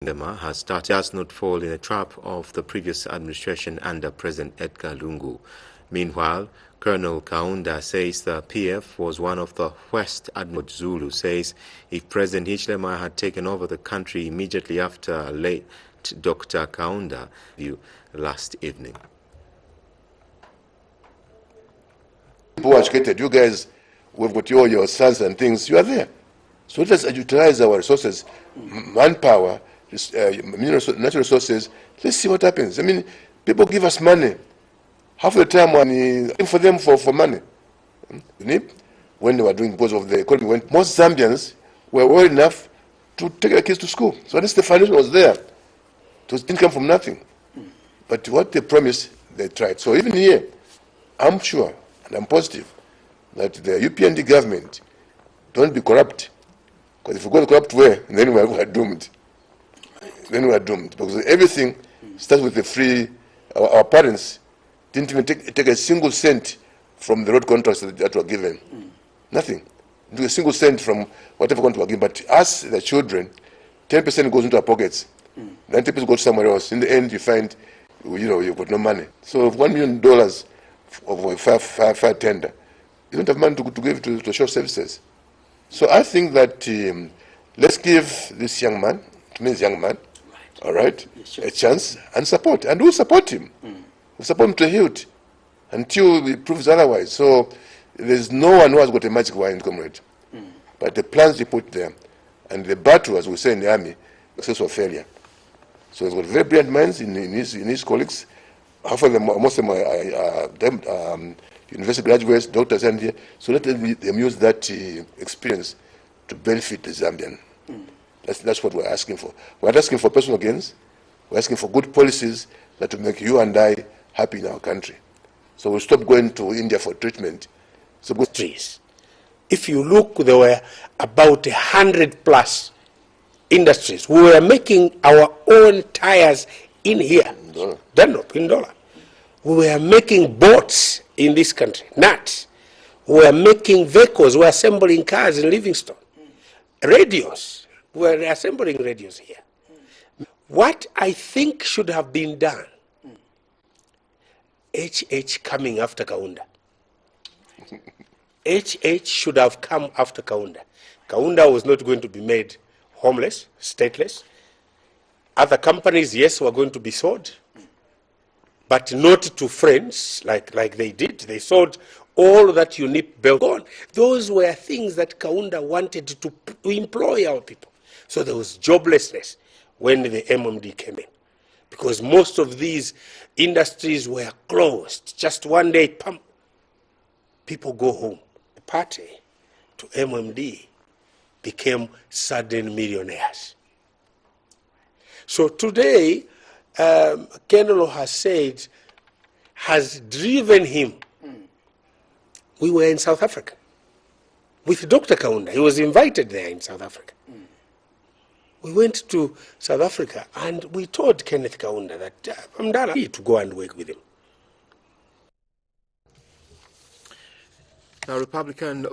has started does not fall in a trap of the previous administration under President Edgar Lungu. Meanwhile, Colonel Kaunda says the PF was one of the West. Admiral Zulu says if President Hichilema had taken over the country immediately after late Dr. Kaunda view last evening. People are educated. You guys, we've got all your sons and things. You are there. So let us utilize our resources, manpower, natural resources. Let's see what happens. I mean, people give us money. Half the time when for them for money. When they were doing because of the economy, when most Zambians were well enough to take their kids to school. So at least the foundation was there. It didn't come from nothing. But what they promised, they tried. So even here, I'm sure and I'm positive that the UPND government don't be corrupt. Because if we go the corrupt way, then we are doomed. Then we are doomed. Because everything starts with the free. Our parents didn't even take a single cent from the road contracts that were given. Nothing. Do a single cent from whatever contract were given. But us, the children, 10% goes into our pockets. 90% goes somewhere else. In the end, you find, you've got no money. So $1 million of a fire tender, you don't have money to give to short services. So I think that let's give this young man, to me, this young man, all right, a chance and support. And we'll support him. We'll support him to hilt until he proves otherwise. So there's no one who has got a magic wand, comrade. But the plans they put there, and the battle, as we say in the army, success or failure. So he's got very brilliant minds in his colleagues. Half of them, most of them are university graduates, doctors, and here. So let them use that experience to benefit the Zambian. That's what we're asking for. We're not asking for personal gains. We're asking for good policies that will make you and I happy in our country. So we'll stop going to India for treatment. So if you look, there were about 100+ industries. We were making our own tires in here. Dunlop in dollar. We were making boats in this country, nuts. We were making vehicles, we were assembling cars in Livingstone. Radios, we were assembling radios here. What I think should have been done, HH coming after Kaunda. HH should have come after Kaunda. Kaunda was not going to be made homeless, stateless. Other companies, yes, were going to be sold, but not to friends like they did. They sold all that UNIP built on. Those were things that Kaunda wanted to employ our people. So there was joblessness when the MMD came in, because most of these industries were closed. Just one day, pump, people go home. The party to MMD became sudden millionaires. So today, Kenelo has said, has driven him. We were in South Africa with Dr. Kaunda. He was invited there in South Africa. We went to South Africa and we told Kenneth Kaunda that I'm done to go and work with him. Now, Republican